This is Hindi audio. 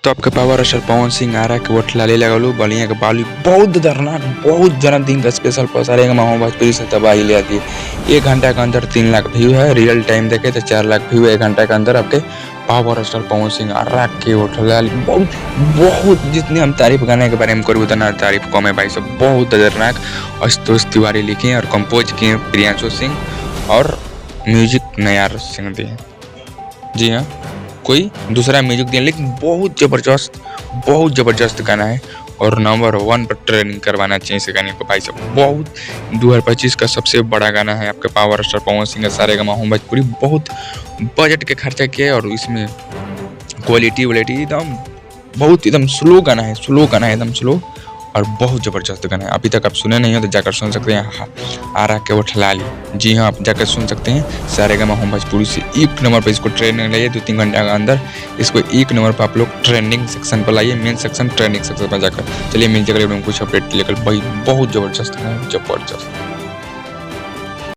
तो आपके पावर स्टार पवन सिंह आ रहा है कि वोट लाली लगलू बलिया के बालू बहुत खतरनाक बहुत जन्मदिन का स्पेशल पसारे माहौल भोजपुरी से तबाही ले आती है। 1 घंटा के अंदर 3 लाख व्यू है, रियल टाइम देखे तो 4 लाख व्यू 1 घंटा के अंदर आपके पावर स्टार पवन सिंह आ रहा के वोट लाली बहुत बहुत जितनी हम तारीफ गाने के बारे में करें उतना तारीफ कम है भाई सब। बहुत खतरनाक आशुतोष तिवारी लिखे और कंपोज किए प्रियांशु सिंह और म्यूजिक नयार सिंह दिए। जी हाँ, कोई दूसरा म्यूजिक दिया लेकिन बहुत ज़बरदस्त गाना है और नंबर 1 पर ट्रेनिंग करवाना चाहिए इस गाने को भाई साहब। बहुत 2025 का सबसे बड़ा गाना है आपके पावर स्टार पवन सिंह का सारेगामा भोजपुरी। बहुत बजट के खर्चा किया और इसमें क्वालिटी एकदम बहुत एकदम स्लो गाना है एकदम स्लो और बहुत ज़बरदस्त गाना है। अभी तक आप सुने नहीं हो तो जाकर सुन सकते हैं आ रहा के वो ठलाली। जी हाँ, आप जाकर सुन सकते हैं सारेगामा भोजपुरी से 1 नंबर पर इसको ट्रेनिंग लाइए 2-3 घंटे के अंदर इसको 1 नंबर पर आप लोग ट्रेंडिंग सेक्शन पर लाइए, मेन सेक्शन ट्रेंडिंग सेक्शन पर जाकर। चलिए मिल जाकर कुछ अपडेट लेकर भाई बहुत ज़बरदस्त है, ज़बरदस्त।